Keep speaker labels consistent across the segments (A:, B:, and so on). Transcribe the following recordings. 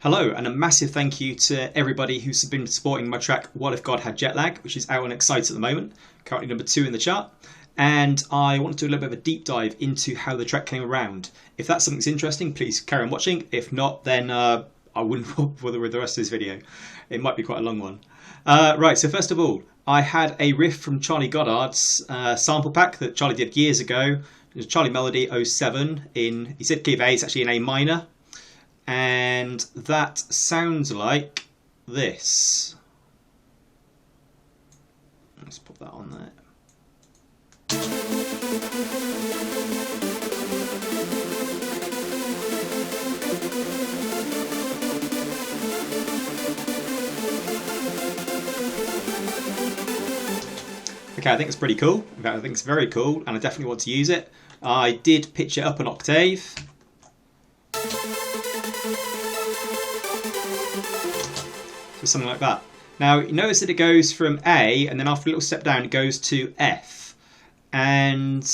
A: Hello, and a massive thank you to everybody who's been supporting my track What If God Had Jetlag, which is out on Excite at the moment, currently number 2 in the chart. And I want to do a little bit of a deep dive into how the track came around. If that's something that's interesting, please carry on watching. If not, then I wouldn't bother with the rest of this video. It might be quite a long one. Right, so first of all, I had a riff from Charlie Goddard's sample pack that Charlie did years ago. It was Charlie Melody 07 in, he said key of A, it's actually in A minor. And that sounds like this. Let's put that on there. Okay, I think it's pretty cool. In fact, I think it's very cool, and I definitely want to use it. I did pitch it up an octave. So something like that. Now, you notice that it goes from A, and then after a little step down, it goes to F. And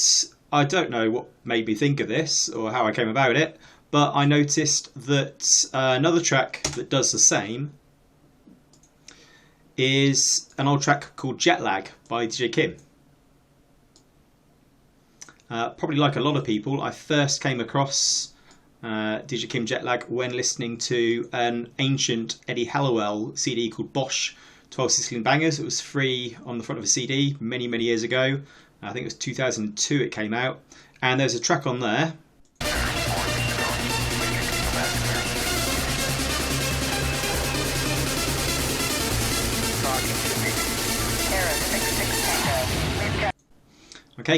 A: I don't know what made me think of this, or how I came about it, but I noticed that another track that does the same is an old track called Jetlag by DJ Kim. Probably like a lot of people, I first came across DJ Kim Jetlag when listening to an ancient Eddie Halliwell CD called Bosch 12 Sicilian Bangers. It was free on the front of a CD many years ago. I think it was 2002 it came out, and there's a track on there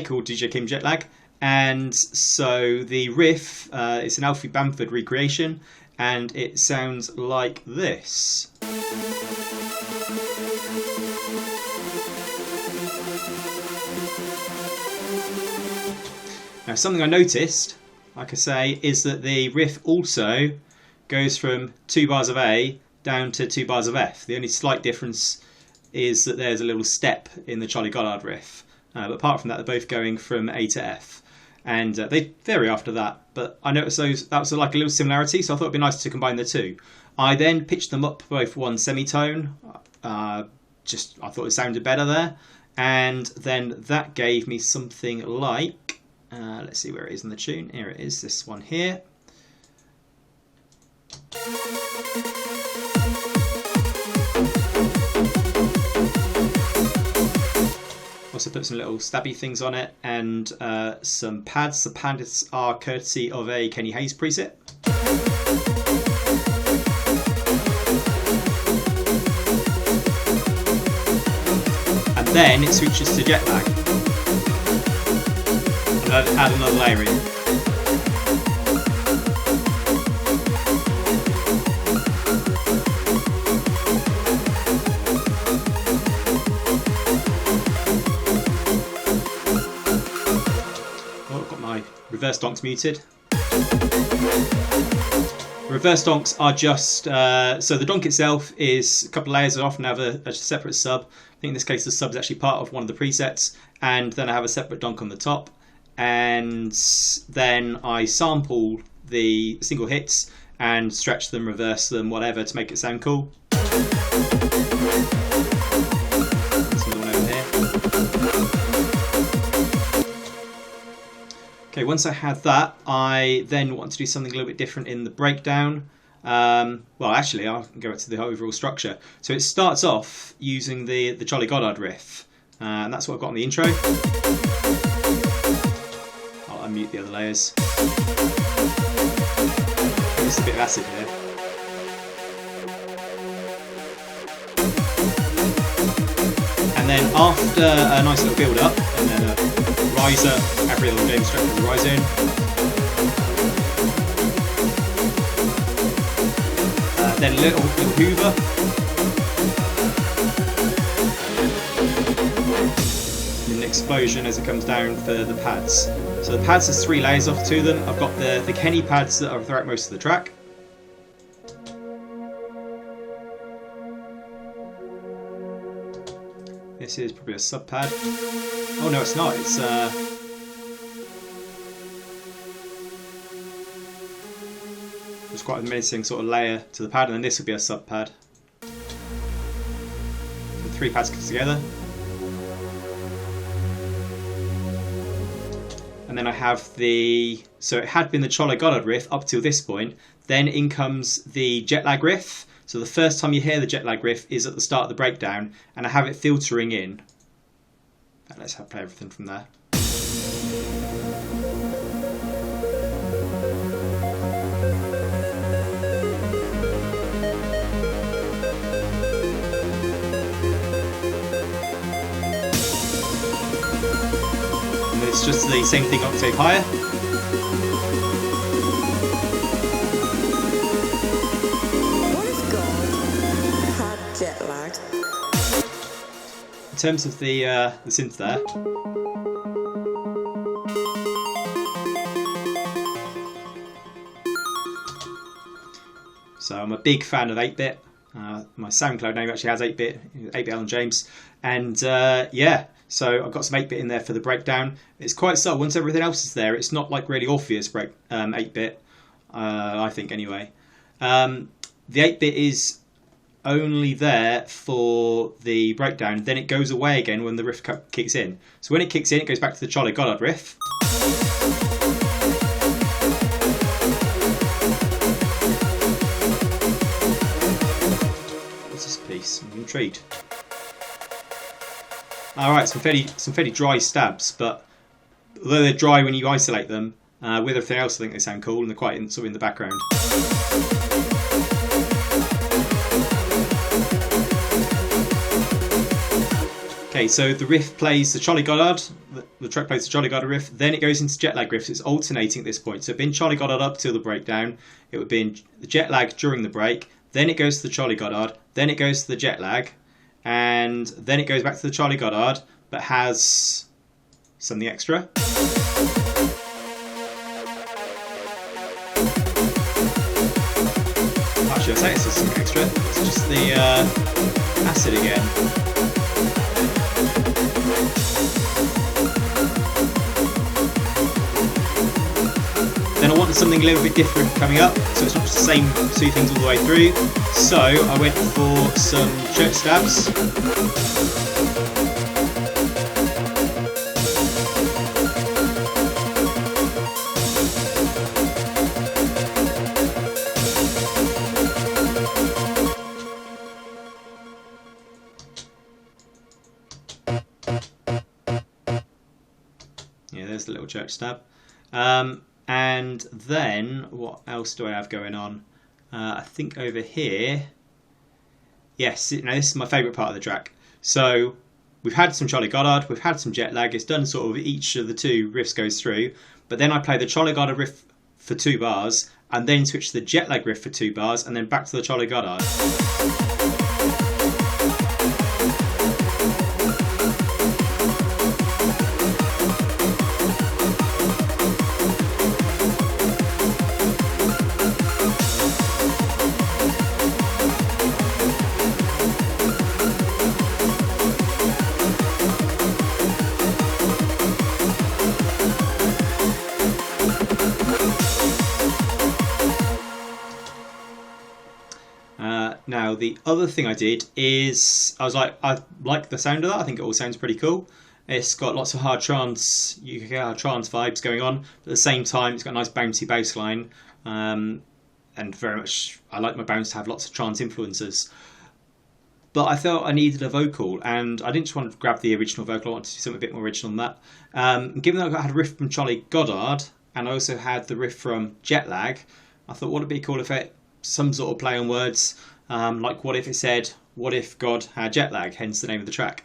A: called DJ Kim Jetlag. And so the riff, it's an Alfie Bamford recreation, and it sounds like this. Now, something I noticed, like I say, is that the riff also goes from 2 bars of A down to 2 bars of F. The only slight difference is that there's a little step in the Charlie Goddard riff. But apart from that, they're both going from A to F. And they vary after that, but I noticed that was like a little similarity, so I thought it'd be nice to combine the two. I then pitched them up both one semitone, I thought it sounded better there, and then that gave me something like, let's see where it is in the tune, here it is, this one here. Also put some little stabby things on it and some pads. The pads are courtesy of a Kenny Hayes preset. And then it switches to Jetlag. And I'd add another layer in. Reverse donks muted. Reverse donks are just, so the donk itself is a couple of layers. I often have a separate sub. I think in this case the sub is actually part of one of the presets, and then I have a separate donk on the top, and then I sample the single hits and stretch them, reverse them, whatever, to make it sound cool. Okay, once I had that, I then want to do something a little bit different in the breakdown. Well, actually, I'll go back to the overall structure. So it starts off using the Charlie Goddard riff, and that's what I've got on the intro. I'll unmute the other layers. Just a bit of acid here. And then after a nice little build up, and then a riser, every little game structure with a rise in. Then a little hoover. And an explosion as it comes down for the pads. So the pads has 3 layers off to them. I've got the Kenny pads that are throughout most of the track. This is probably a sub pad. Oh no, it's not. It's quite a menacing sort of layer to the pad, and then this would be a sub pad. So 3 pads come together. And then I have so it had been the Charlie Goddard riff up till this point. Then in comes the Jetlag riff. So the first time you hear the Jetlag riff is at the start of the breakdown, and I have it filtering in. And let's play everything from there. It's just the same thing octave higher.
B: What if God had jet lag?
A: In terms of the synth there, so I'm a big fan of 8-bit. My SoundCloud name actually has 8-bit Alan James, and yeah. So I've got some 8-bit in there for the breakdown. It's quite subtle. Once everything else is there, it's not like really obvious 8-bit, I think anyway. The 8-bit is only there for the breakdown. Then it goes away again when the riff kicks in. So when it kicks in, it goes back to the Charlie Goddard riff. What's this piece? I'm intrigued. Alright, some fairly dry stabs, but although they're dry when you isolate them, with everything else I think they sound cool, and they're quite sort of in the background. Okay, so the riff plays the Charlie Goddard, the track plays the Charlie Goddard riff, then it goes into Jetlag riffs. It's alternating at this point. So it'd been Charlie Goddard up till the breakdown, it would be in the Jetlag during the break, then it goes to the Charlie Goddard, then it goes to the Jetlag, and then it goes back to the Charlie Goddard, but has something extra. Actually, I'd say it's something extra. It's just the acid again. Then I wanted something a little bit different coming up, so it's not just the same 2 things all the way through. So I went for some church stabs. Yeah, there's the little church stab. And then, what else do I have going on? I think over here, yes, now this is my favourite part of the track. So we've had some Charlie Goddard, we've had some Jetlag, it's done sort of each of the 2 riffs goes through, but then I play the Charlie Goddard riff for 2 bars, and then switch to the Jetlag riff for 2 bars, and then back to the Charlie Goddard. Now the other thing I did is I like the sound of that. I think it all sounds pretty cool. It's got lots of hard trance, you can get hard trance vibes going on, but at the same time it's got a nice bouncy bass line, and very much I like my bounce to have lots of trance influences. But I felt I needed a vocal, and I didn't just want to grab the original vocal, I wanted to do something a bit more original than that. Given that I had a riff from Charlie Goddard, and I also had the riff from Jetlag, I thought what would it be cool if it some sort of play on words, like what if it said, what if God had jet lag, hence the name of the track.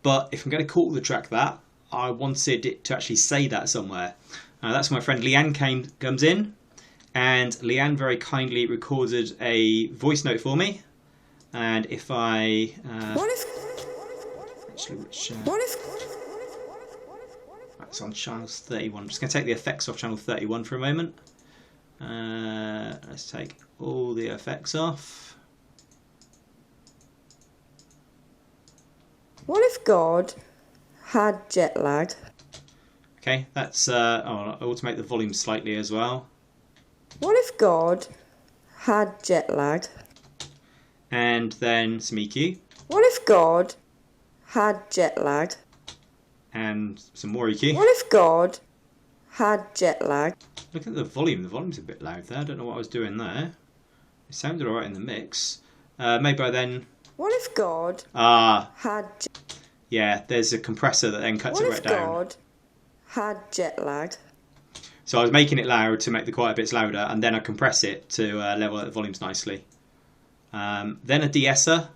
A: But if I'm going to call the track that, I wanted it to actually say that somewhere. That's where my friend Leanne comes in, and Leanne very kindly recorded a voice note for me. And if I that's on channel 31. I'm just going to take the effects off channel 31 for a moment. Let's take all the effects off.
B: What if God had jet lag?
A: Okay, that's. I'll automate the volume slightly as well.
B: What if God had jet lag?
A: And then some EQ.
B: What if God had jet lag?
A: And some more EQ.
B: What if God had jet lag?
A: Look at the volume. The volume's a bit loud there. I don't know what I was doing there. It sounded alright in the mix. Maybe I then...
B: What if God had...
A: Yeah, there's a compressor that then cuts it right down.
B: What if God had jet lag?
A: So I was making it loud to make the quiet bits louder, and then I compress it to level out the volumes nicely. Then a de-esser.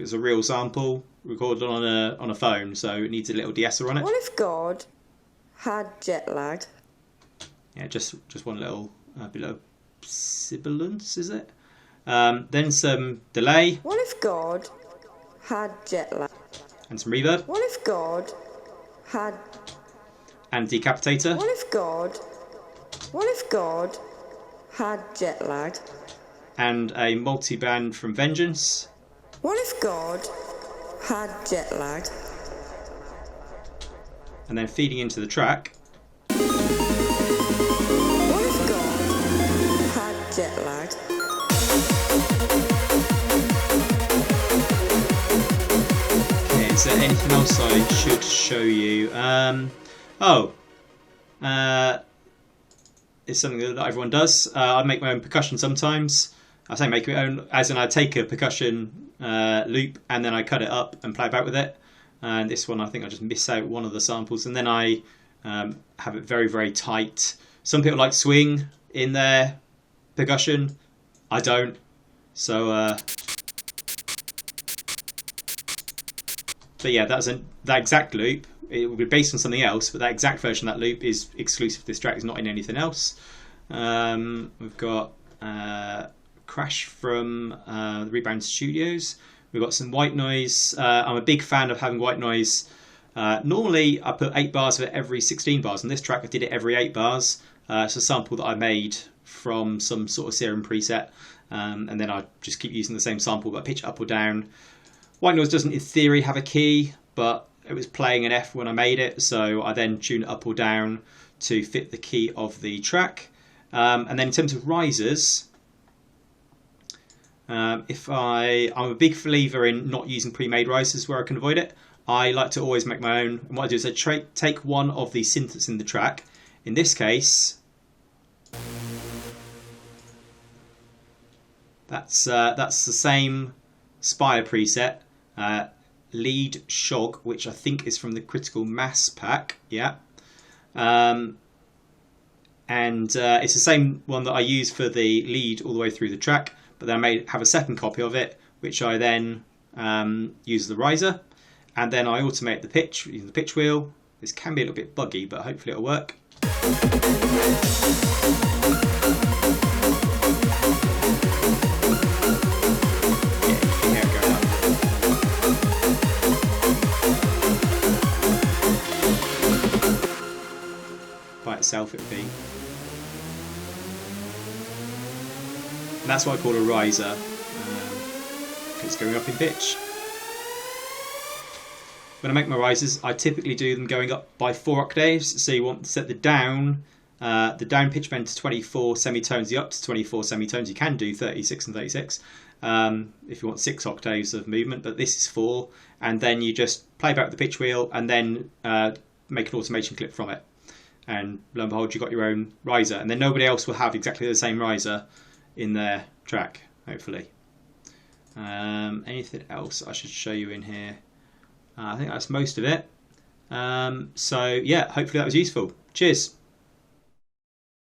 A: It's a real sample recorded on a phone, so it needs a little de-esser on it.
B: What if God had jet lag?
A: Yeah, just one little bit of sibilance, is it? Then some delay.
B: What if God had jet lag?
A: And some reverb.
B: What if God had...
A: And decapitator.
B: What if God had jet lag?
A: And a multi-band from Vengeance.
B: What if God had jet lag?
A: And then feeding into the track.
B: What if God had jet lag?
A: Okay, is there anything else I should show you? It's something that everyone does. I make my own percussion sometimes. I say make my own, as in I take a percussion loop and then I cut it up and play about with it. And this one, I think I just miss out one of the samples, and then I have it very, very tight. Some people like swing in their percussion. I don't. So, but yeah, that exact loop. It will be based on something else, but that exact version of that loop is exclusive to this track. It's not in anything else. We've got Crash from the Rebound Studios. We've got some white noise. I'm a big fan of having white noise. Normally, I put 8 bars for every 16 bars. On this track, I did it every 8 bars. It's a sample that I made from some sort of Serum preset. And then I just keep using the same sample, but I pitch it up or down. White noise doesn't, in theory, have a key, but it was playing an F when I made it, so I then tune it up or down to fit the key of the track. And then in terms of risers, I'm a big believer in not using pre-made risers where I can avoid it. I like to always make my own. And what I do is I take one of the synths that's in the track. In this case, that's the same Spire preset, Lead Shog, which I think is from the Critical Mass pack. Yeah. And it's the same one that I use for the lead all the way through the track, but then I have a second copy of it, which I then use the riser, and then I automate the pitch using the pitch wheel. This can be a little bit buggy, but hopefully it'll work. By itself it would be. And that's what I call a riser, because it's going up in pitch. When I make my risers, I typically do them going up by 4 octaves. So you want to set the down pitch bend to 24 semitones, the up to 24 semitones. You can do 36 and 36 if you want 6 octaves of movement, but this is 4. And then you just play about with the pitch wheel and then make an automation clip from it. And lo and behold, you've got your own riser. And then nobody else will have exactly the same riser in their track, hopefully. Anything else I should show you in here? I think that's most of it. So yeah, hopefully that was useful. Cheers.